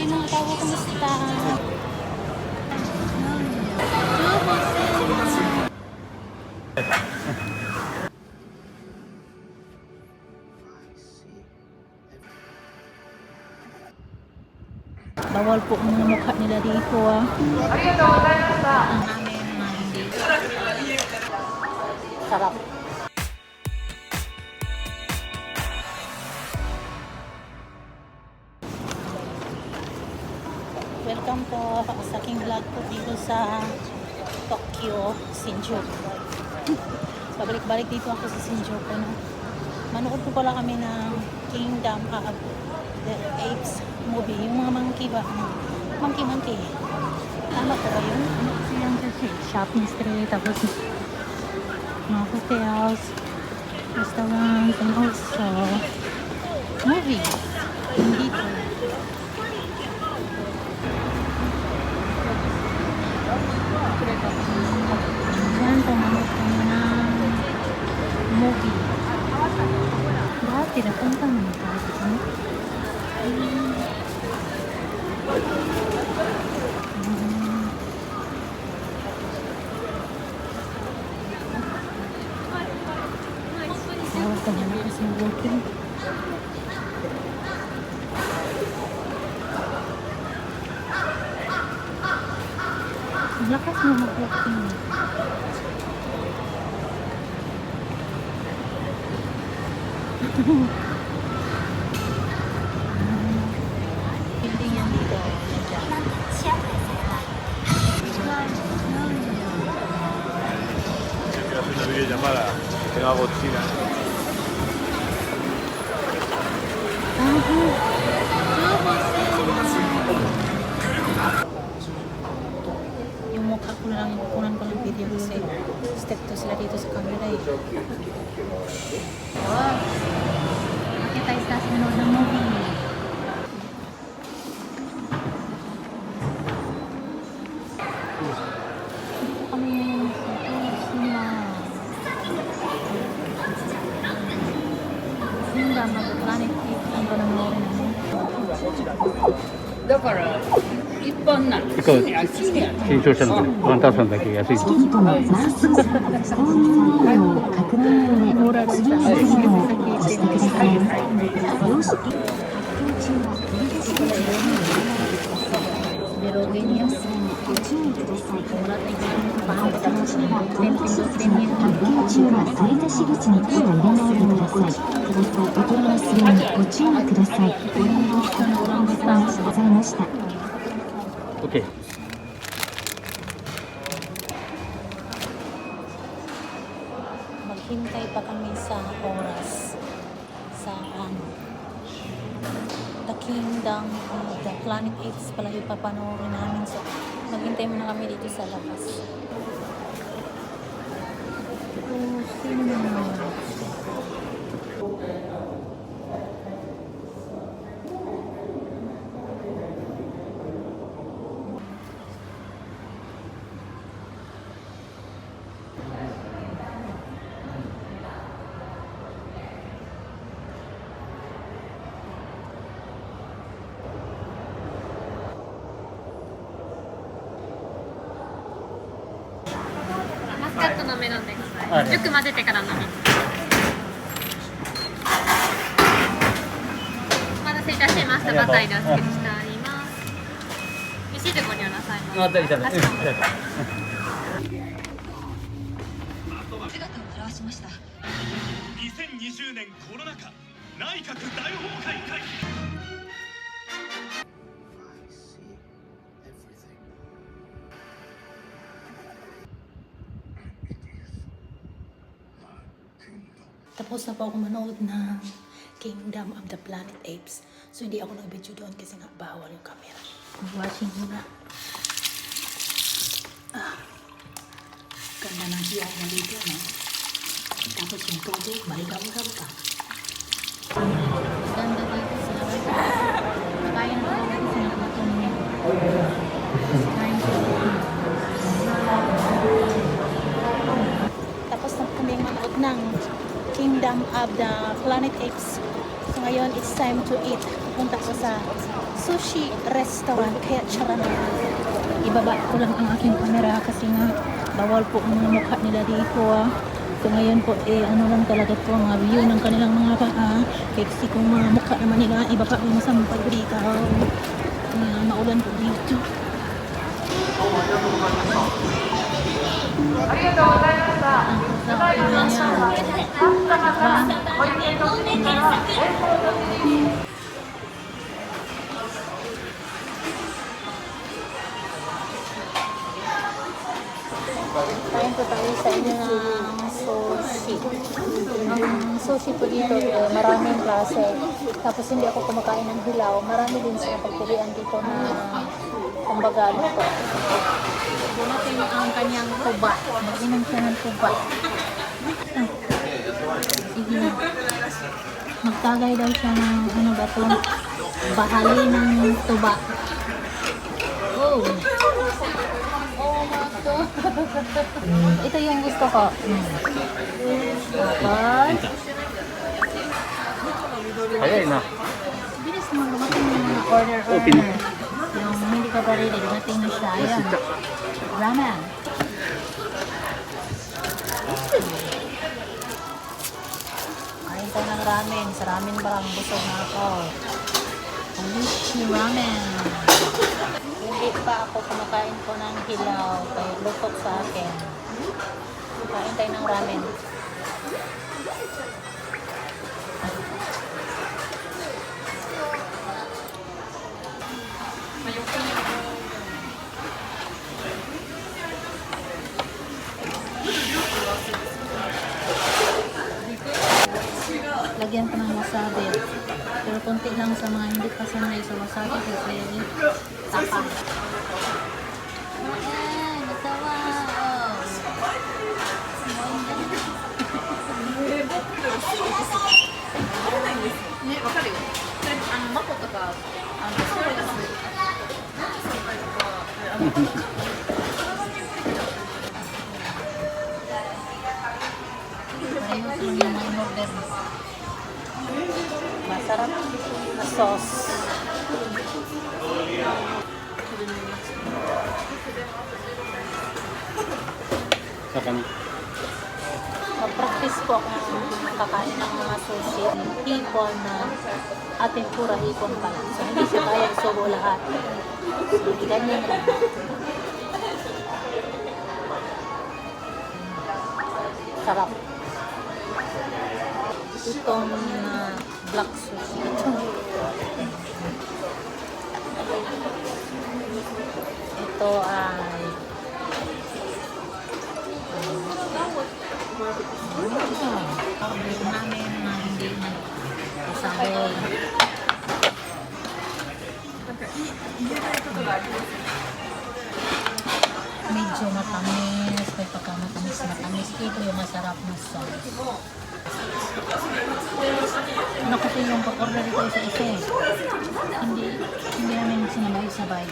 Hi mga tao, kumusta? Bawal po ang mga mukha nila dito ah. Ang amin mga hindi. Sarap. Welcome po sa aking vlog po dito sa Tokyo, Shinjuku. Pabalik-balik dito ako sa Shinjuku. No? Manood po pala kami ng Kingdom of the Apes movie. Yung mga monkey ba? Monkey. Tama po ba yun? Ano kasi yung kasi? Shopping street, tapos mga hotels, restaurants, and also movies. Dito. Diyan, pumanood kami ng movie. Dati napunta naman tayo dito. Bawal ka na kasi walking. Ang lakas mo mag-walking. Building yan dito. Quiero hacer una videollamada. Tengo a Godzilla. Yung mukha ko na lang, kukunan ko ng video kasi step to sila dito sa camera eh. Wow! Bakit tayo sa sinunod ng movie? Dito kami ngayon sa cinema. Kingdom of the Planet Apes ang panonoorin namin. だから一般なんですよね。新潮社のワンタンさんだけ安いです。チケットの枚数差、購入内容を確認の上、次の作業を押してください。様式、発表中は取り出し口がベロゲニアスご注意ください。もらっていた発表中は取り出し口、発表中は取り出し口に手を入れないでください。お取り忘れにご注意ください。ご覧の方ご覧ございました。OK。Maghintay pa kami sa oras sa The Kingdom of the Planet Apes pala yung papanoorin namin. So, maghintay muna kami dito sa labas. Sino naman?マスカットのメロンでございます。よく混ぜてから飲み。お待たせいたしました。バター入りお作りしております。レシートご利用なさいませ。あ、大丈夫。かしこまりました。姿を現しました。2020年コロナ禍内閣大崩壊会議。Tapos na po ako manood ng Kingdom of the Planet Apes. So, hindi ako nag-video doon kasi nga bawal yung camera. Watching muna. Ganda ng hiyay na dito, no? Tapos yung tubig, baligaw-gaw ka. Ganda dito sa labas. Kaya na ako kasi nagutom niya. Kain ko. Tapos na kami manood ng Kingdom of the Planet Apes. So ngayon, it's time to eat. pupunta ko sa sushi restaurant. Kaya tsara na. Ibaba ko lang ang aking camera kasi nga bawal po ang mga mukha nila dito ah. So ngayon po ano lang talaga po mga view ng kanilang mga paa. Kasi kung mga mukha naman nila ibaba yung masampay ko dito. Maulan po dito. Kain po tayo sa inyo ng sushi. Ang sushi po dito, maraming klase. Tapos hindi ako kumakain ng hilaw. Marami din sa pagpilian dito na kumbaga luto. Doon natin ang kanyang tuba. Mag-inom siya ng tuba. Sige na. Magtagay daw siya ng ano ba ito? Bahali ng tuba. Oh! Ito yung gusto ko. Tapos, Kaya na. bilis naman dumating yung mga order. Yung hindi ka pa ready, dumating na siya. Ayan. Ramen. Kain tayo ng ramen. Sa ramen barang busog na ako. Alishi ramen. Hindi pa ako kumakain ko ng hilaw. Kaya lutok sa akin. Kain tayo ng ramen. Lagyan ko ng wasabi. Pero konti lang sa mga hindi pa sanay sa wasabi kasi tapa. Natawa. Parehas lang yung mga in-order. Masarap na sauce. Sa kanya. Mag-practice po akong kakain ng mga sushi. Hipon na ating pura hipon pala. So, hindi siya kaya isubo lahat. So, ganyan lang. Sarap. Itong black sushi. Ito ay order namin na hindi nagsasabi. Medyo matamis, may pagkamatamis. Ito yung masarap na sauce. Ano kasi yung pag-order ito isa-isa eh. Hindi namin sinabay-sabay.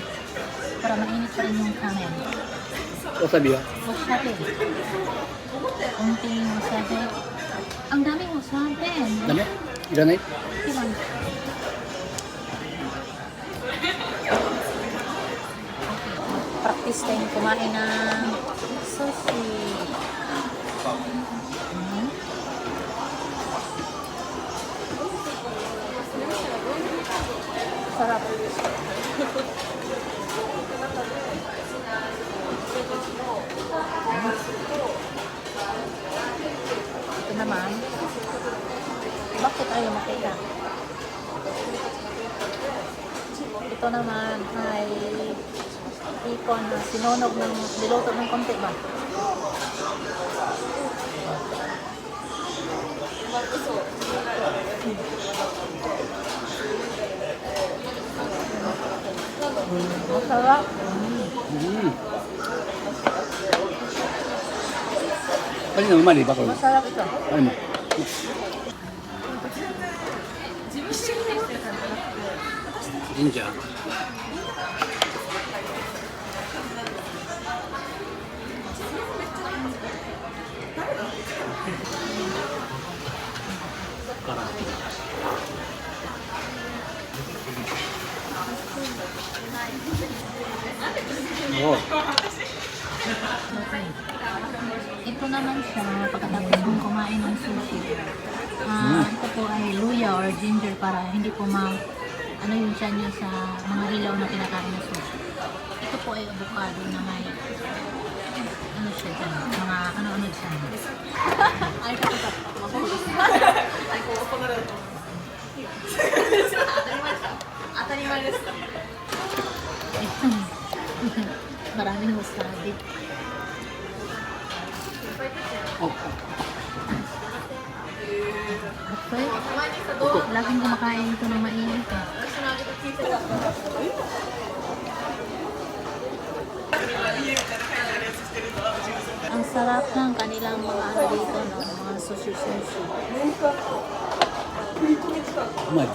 Para mainit pa rin yung kanin. Wasabi ah. Wasabi. Kunting wasabi. Ang daming wasabi. Dami? Ilan na Ilan? Practice tayong kumain ng sushi. Sarap. Ito naman. Bakit ayaw makita? Ito naman ay ipon na sinunog ng niluto ng konti ba? Masarap. Kanina umali ba ko? Masarap ito. Ano mo? Jinja. Oo. Okay. Ito naman siya, pagkatapos kong kumain ng sushi. Ito po ay luya or ginger para hindi po ano yung tiyan nyo sa mga hilaw na kinakain na sushi. Ito po ay avocado na may ano siya dyan, mga ano-ano dyan. Ay, maraming wasabi. Okay. Laging kumakain ito ng mainit eh. Ang sarap ng kanilang mga ano dito, no? Mga sushi-sushi. うまい。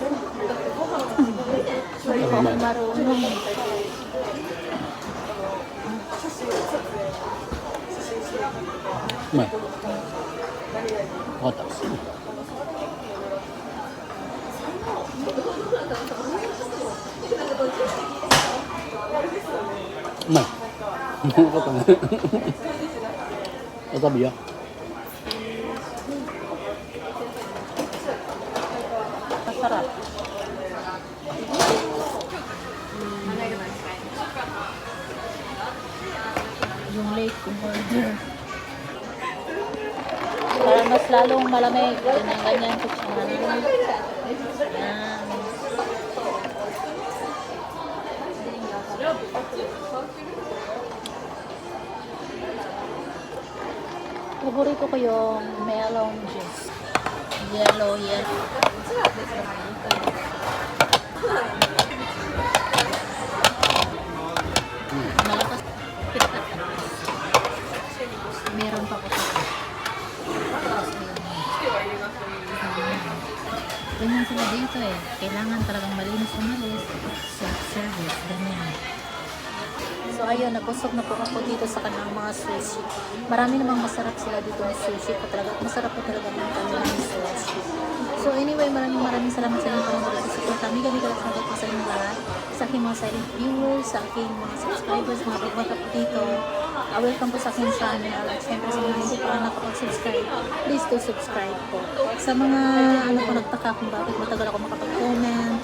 Hindi ko ako marunong.うまい。わかった。うまい。よかったね。わさびよ。 Masarap. Yung late kong order. Para mas lalong malamig. Ganyan ko siya. Yan. Paborito ko yung melon juice. Yellow. Malakas. Meron pa po. Ganyan sila dito eh. Kailangan talagang malinis umalis. Self-service. Ganyan. So ayun, nabusog na po ako dito sa kanilang mga sushi. Marami namang masarap sila dito ng sushi. Masarap po talaga ng kanilang sushi. So anyway, maraming salamat sa inyong panonood. Kami gabi-gabi po sa inyong lahat. Sa aking mga silent viewers, sa aking mga subscribers, mga pagbata po dito. Welcome po sa aking channel. At syempre sa mga hindi pa nakapag-subscribe, please do subscribe po. Sa mga nagtaka kung bakit matagal ako makapag-comment,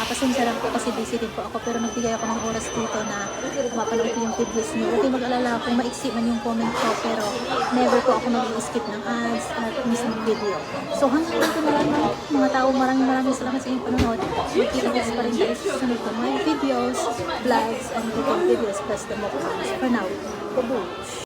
pasensya lang po kasi busy din po ako, pero nagbigay ako ng oras dito na mapanood ko yung videos niyo. Huwag kayong mag-alala kung maiksi man yung comment ko, pero never po ako mag-skip ng ads at mismong video. So hanggang dito na lang mga tao, maraming salamat sa inyong panonood. Magkita-kits pa rin tayo sa susunod ko mga videos, vlogs, and video videos plus the mukbang. For now, babush!